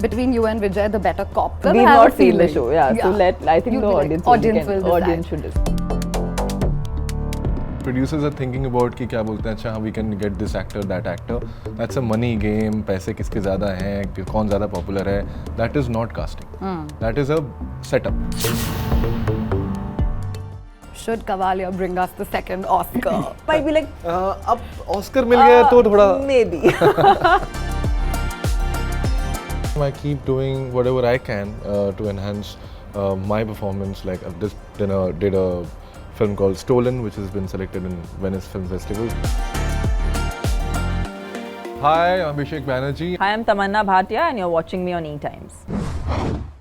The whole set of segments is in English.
between you and Vijay, the better cop? We've not seen the show, yeah. So I think You'll the be like, audience should decide. Producers are thinking about कि क्या बोलते हैं अच्छा we can get this actor that actor. That's a money game. पैसे किसके ज़्यादा हैं, कौन ज़्यादा popular है. That is not casting. That is a setup. Should Kavalia bring us the second Oscar? Might be like अब Oscar मिल गया तो थोड़ा. Maybe. I keep doing whatever I can to enhance my performance. Like I've just did a film called Stolen, which has been selected in Venice Film Festival. Hi, I'm Abhishek Banerjee. Hi, I'm Tamannaah Bhatia and you're watching me on ETimes.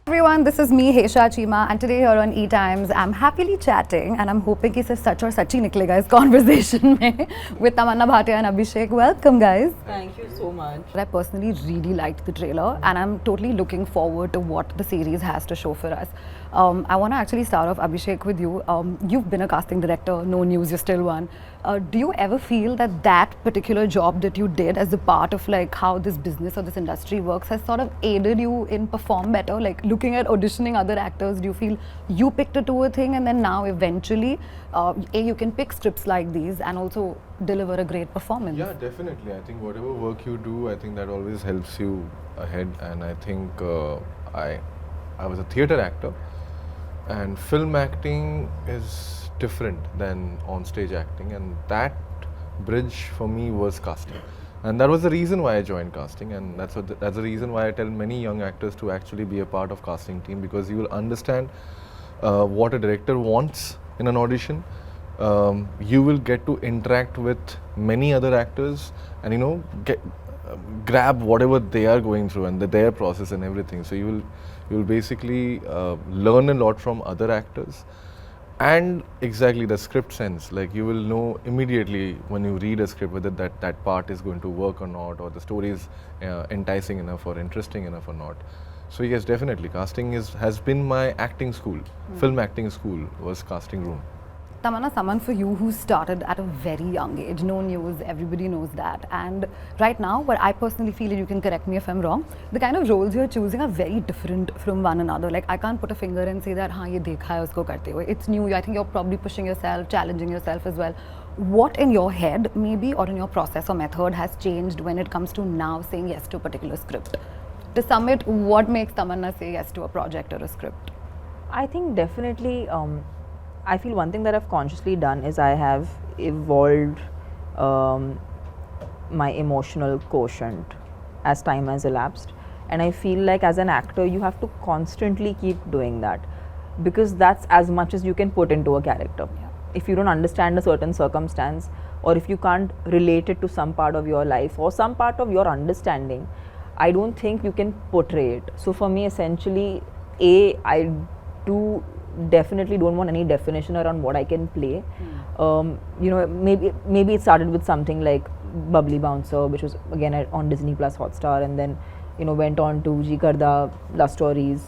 Everyone, this is me, Hesha Chima, and today here on ETimes, I'm happily chatting and I'm hoping कि सच और सच्ची निकलेगा इस conversation में with Tamannaah Bhatia and Abhishek. Welcome, guys. Thank you so much. I personally really liked the trailer and I'm totally looking forward to what the series has to show for us. I want to actually start off, Abhishek, with you. You've been a casting director, no news, you're still one. Do you ever feel that that particular job that you did as a part of like how this business or this industry works has sort of aided you in perform better? Like looking at auditioning other actors, do you feel you picked it to a thing and then now eventually you can pick scripts like these and also deliver a great performance? Yeah, definitely. I think whatever work you do, I think that always helps you ahead. And I think I was a theatre actor. And film acting is different than on-stage acting, and that bridge for me was casting. And that was the reason why I joined casting, and that's the reason why I tell many young actors to actually be a part of casting team, because you will understand what a director wants in an audition. You will get to interact with many other actors and grab whatever they are going through and their process and everything. So you will basically learn a lot from other actors, and exactly the script sense. Like you will know immediately when you read a script whether that part is going to work or not, or the story is enticing enough or interesting enough or not. So yes, definitely casting has been my acting school. Film acting school was casting room. Tamannaah, someone for you who started at a very young age, no news, everybody knows that. And right now, what I personally feel, and you can correct me if I'm wrong, the kind of roles you're choosing are very different from one another. Like I can't put a finger and say that, हाँ ये देखा है उसको करते हुए. It's new. I think you're probably pushing yourself, challenging yourself as well. What in your head, maybe, or in your process or method has changed when it comes to now saying yes to a particular script? To sum it, what makes Tamannaah say yes to a project or a script? I think definitely. I feel one thing that I've consciously done is I have evolved my emotional quotient as time has elapsed, and I feel like as an actor you have to constantly keep doing that, because that's as much as you can put into a character. If you don't understand a certain circumstance, or if you can't relate it to some part of your life or some part of your understanding, I don't think you can portray it. So for me, essentially, I do definitely don't want any definition around what I can play. Maybe it started with something like Bubbly Bouncer, which was again on Disney Plus Hotstar, and then went on to Ji Karda, Love Stories,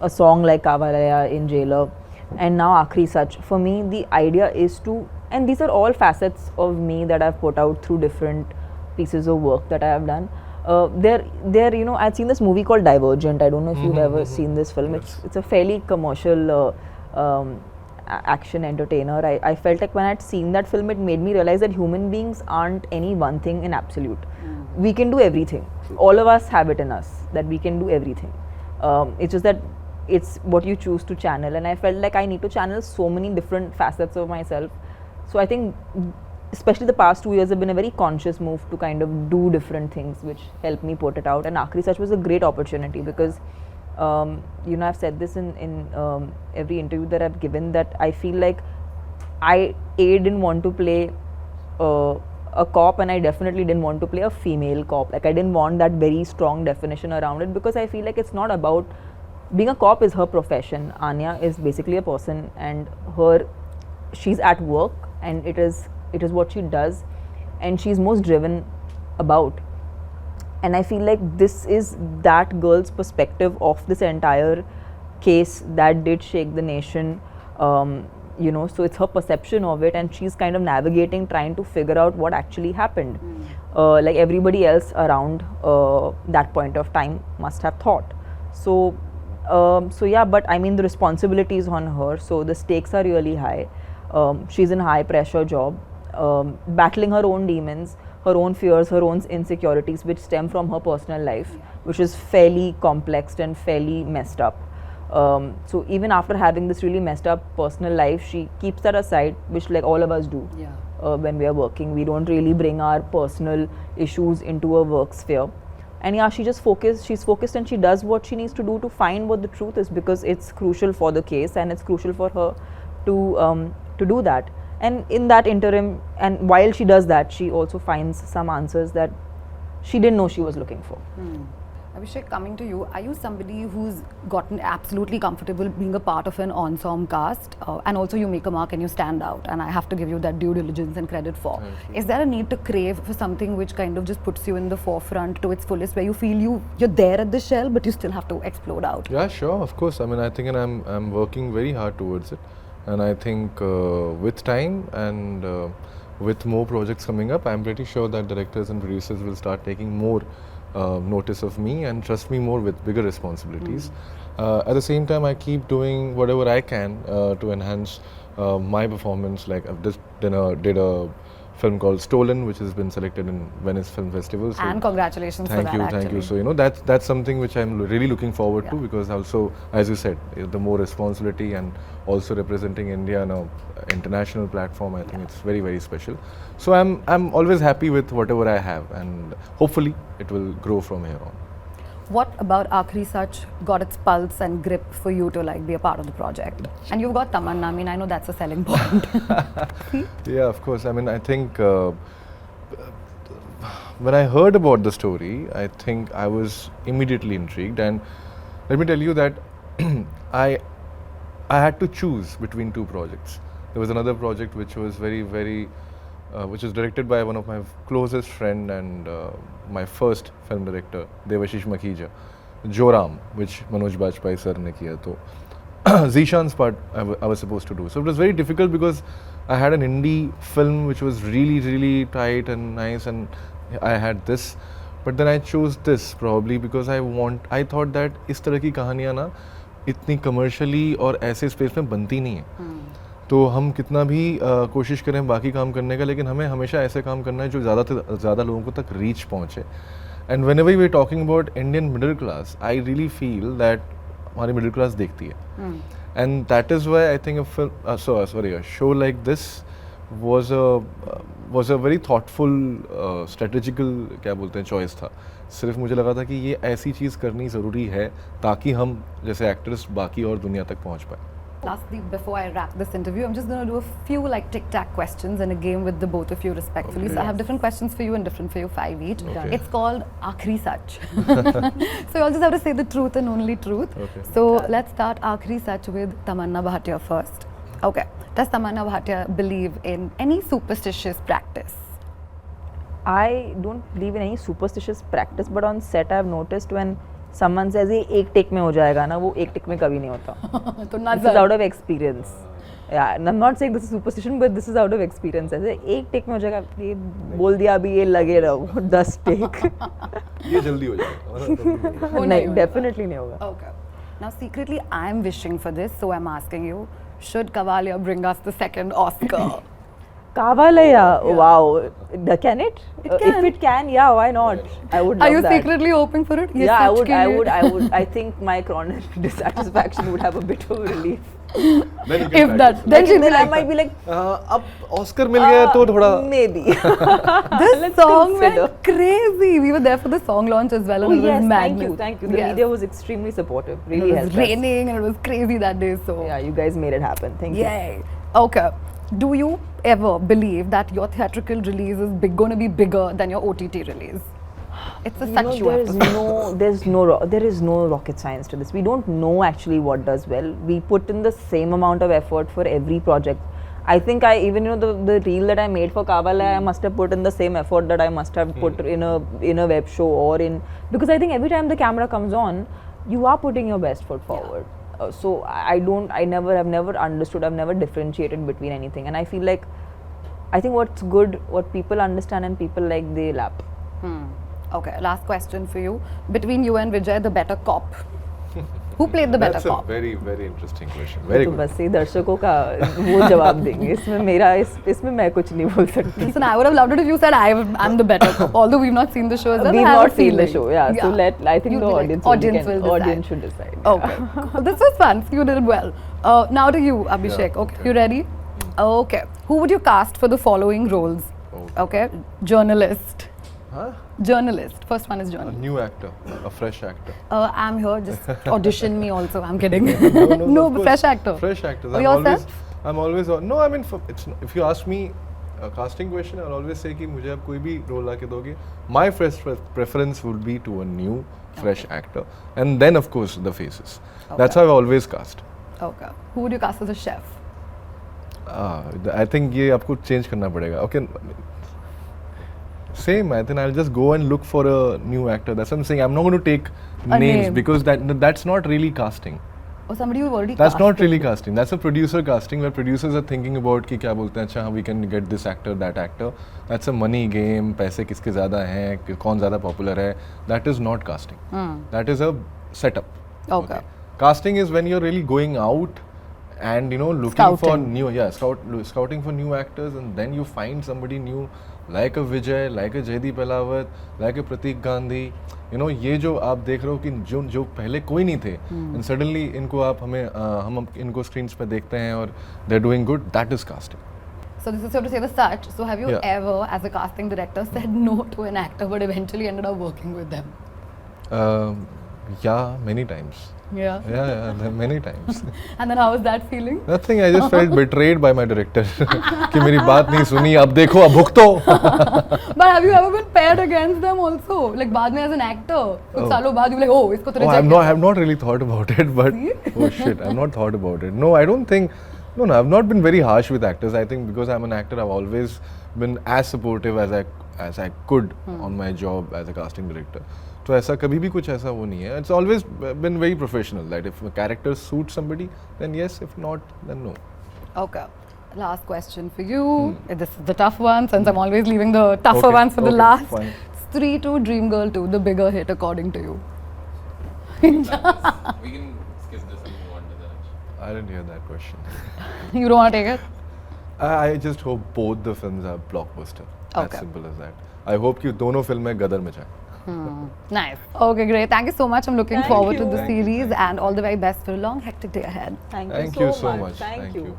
a song like Kavalaya in Jailer, and now Aakhri Sach. For me, the idea is to, and these are all facets of me that I've put out through different pieces of work that I have done. I'd seen this movie called Divergent. I don't know if you've ever seen this film. It's a fairly commercial action entertainer. I felt like when I'd seen that film, it made me realize that human beings aren't any one thing in absolute. We can do everything. All of us have it in us that we can do everything. It's just that it's what you choose to channel, and I felt like I need to channel so many different facets of myself. So I think especially the past 2 years have been a very conscious move to kind of do different things which helped me put it out, and Aakhri Sach was a great opportunity because I've said this in every interview that I've given, that I feel like I didn't want to play a cop, and I definitely didn't want to play a female cop. Like I didn't want that very strong definition around it, because I feel like it's not about being a cop is her profession. Anya is basically a person, and she's at work, and it is what she does, and she's most driven about. And I feel like this is that girl's perspective of this entire case that did shake the nation. so it's her perception of it, and she's kind of navigating, trying to figure out what actually happened. Like everybody else around that point of time must have thought. So yeah, but I mean the responsibility is on her, so the stakes are really high. She's in a high pressure job, battling her own demons, her own fears, her own insecurities, which stem from her personal life, which is fairly complex and fairly messed up. So even after having this really messed up personal life, she keeps that aside, which like all of us do. When we are working, we don't really bring our personal issues into a work sphere. And yeah, she's focused and she does what she needs to do to find what the truth is, because it's crucial for the case and it's crucial for her to do that. And in that interim, and while she does that, she also finds some answers that she didn't know she was looking for. Abhishek, coming to you, are you somebody who's gotten absolutely comfortable being a part of an ensemble cast, and also you make a mark and you stand out, and I have to give you that due diligence and credit for. Is there a need to crave for something which kind of just puts you in the forefront to its fullest, where you feel you're there at the shell but you still have to explode out? Yeah, sure, of course. I mean, I think, and I'm working very hard towards it, and I think with time and with more projects coming up, I'm pretty sure that directors and producers will start taking more notice of me and trust me more with bigger responsibilities. At the same time, I keep doing whatever I can to enhance my performance. Like I've just did a film called Stolen, which has been selected in Venice Film Festival. So and congratulations for that. Thank you. So that's something which I'm really looking forward to, because also, as you said, the more responsibility and also representing India on an international platform, I think it's very, very special. So I'm always happy with whatever I have, and hopefully it will grow from here on. What about Aakhri Sach got its pulse and grip for you to like be a part of the project? And you've got Tamannaah. I mean, I know that's a selling point. Yeah, of course. I mean, I think when I heard about the story, I think I was immediately intrigued. And let me tell you that I had to choose between two projects. There was another project which was which was directed by one of my closest friend and my first film director, Devashish Makhija, Joram, which Manoj Bajpayee sir ne kiya. So Zishan's part I was supposed to do. So it was very difficult because I had an indie film which was really, really tight and nice, and I had this. But then I chose this probably because I thought that इस तरह की कहानियाँ ना इतनी commercially और ऐसे space में बनती नहीं है. तो हम कितना भी कोशिश करें बाकी काम करने का, लेकिन हमें हमेशा ऐसे काम करना है जो ज़्यादा से ज़्यादा लोगों को तक रीच पहुँचे. And whenever we are talking about Indian middle class, I really feel that हमारी मिडिल क्लास देखती है. And that is why I think a show like this was a very thoughtful strategical क्या बोलते हैं choice था. सिर्फ मुझे लगा था कि ये ऐसी चीज़ करनी ज़रूरी है ताकि हम जैसे एक्टर्स बाकी और दुनिया तक पहुँच पाए. Lastly, before I wrap this interview, I'm just going to do a few like tic-tac questions in a game with the both of you respectfully. Okay. So I have different questions for you and different for you, 5 each. Okay. It's called Aakhri Sach. So you all just have to say the truth and only truth. Okay. So let's start Aakhri Sach with Tamannaah Bhatia first. Okay. Does Tamannaah Bhatia believe in any superstitious practice? I don't believe in any superstitious practice, but on set I've noticed when someone says ये एक take में हो जाएगा ना, वो एक take में कभी नहीं होता. तो this is out of experience. Yeah, I'm not saying this is superstition, but this is out of experience. ऐसे एक टेक में हो जाएगा, ये बोल दिया अभी ये लगे रहो 10 टेक. ये जल्दी हो जाएगा. नहीं, definitely नहीं होगा. Okay. Now secretly I'm wishing for this, so I'm asking you, should Kavalia bring us the second Oscar? Kavalaya, wow. Can it? It can. If it can, yeah, why not? I would love that. Are you secretly hoping for it? Yeah, I would. I think my chronic dissatisfaction would have a bit of relief. If that, then I might be like, अब Oscar मिल गया तो थोड़ा maybe. This song went crazy. We were there for the song launch as well, and it was madness. Thank you. The media was extremely supportive. Really helped. It was raining and it was crazy that day. So yeah, you guys made it happen. Thank you. Yay. Okay. Do you ever believe that your theatrical release is going to be bigger than your OTT release? It's a such there is no rocket science to this. We don't know actually what does well. We put in the same amount of effort for every project. I think even the reel that I made for Kavalaya, I must have put in the same effort that I must have put in a web show, or in, because I think every time the camera comes on, you are putting your best foot forward. So I have never understood, I've never differentiated between anything, and I feel like I think what's good, what people understand and people like, they lap. Okay, last question for you. Between you and Vijay, the better cop. Who played the better That's cop? a very, very interesting question. Very तो good. बस ये दर्शकों का वो जवाब देंगे, इसमें मैं कुछ नहीं बोल सकती. Listen, I would have loved it if you said I'm the better cop. Although we've not seen the show, as well, We've I have not a seen the feeling. show, yeah. So I think You'd the be like, audience audience will decide. audience should decide. Okay, cool. This was fun. You did well. Now to you, Abhishek. Yeah, Okay, okay. you ready? Okay. Who would you cast for the following roles? Okay, journalist. Huh? Journalist. First one is A journalist. new actor, a fresh actor. I'm here. Just audition me also. I'm kidding. No, of course. fresh actor. Fresh actors. Oh, yourself? I'm always. No, I mean, if you ask me a casting question, I'll always say कि मुझे आप कोई भी role लाके दोगे. My first preference would be to a new, fresh actor, and then of course the faces. That's how I always cast. Okay. Who would you cast as a chef? I think ये आपको change करना पड़ेगा. Okay. Same. I think I'll just go and look for a new actor. That's what I'm saying. I'm not going to take names name. because that's not really casting. Or somebody you've already That's casted. not really casting. That's a producer casting where producers are thinking about कि क्या बोलते हैं अच्छा we can get this actor, that actor. That's a money game. पैसे किसके ज़्यादा हैं, कौन ज़्यादा popular है. That is not casting. That is a setup. Okay. Casting is when you're really going out and looking for Scouting. new scouting for new actors, and then you find somebody new like a Vijay, like a Jaideep Ahlawat, like a Pratik Gandhi. ये जो आप देख रहे हो कि जो पहले कोई नहीं थे, and suddenly इनको आप हम इनको screens पे देखते हैं और they're doing good. That is casting. So this is so to say the such. So have you ever, as a casting director, said no to an actor but eventually ended up working with them? Yeah, many times. Yeah. Yeah, many times. And then how was that feeling? Nothing. I just felt betrayed by my director. कि मेरी बात नहीं सुनी. अब देखो, अब भुगतो. But have you ever been paired against them also? Like बाद में as an actor, कुछ सालों बाद you like, oh, इसको तो reject I किया. have not really thought about it, but oh shit, I've not thought about it. No, I don't think. No, I've not been very harsh with actors. I think because I'm an actor, I've always been as supportive as I could on my job as a casting director. तो ऐसा कभी भी कुछ ऐसा वो नहीं है. It's always been very professional that if a character suits somebody, then yes. If not, then no. Okay. Last question for you. This is the tough one since I'm always leaving the tougher ones for the last. Fine. Stree 2, Dream Girl 2, the bigger hit according to you. We can skip this and move on to the next. I didn't hear that question. You don't want to take it? I just hope both the films are blockbuster. Okay. As simple as that. I hope कि दोनों फिल्में गदर में जाएं. Nice. Okay, great. Thank you so much. I'm looking Thank forward to you. the Thank you. series and all the very best for a long, hectic day ahead. Thank Thank you you so so much. much. Thank you.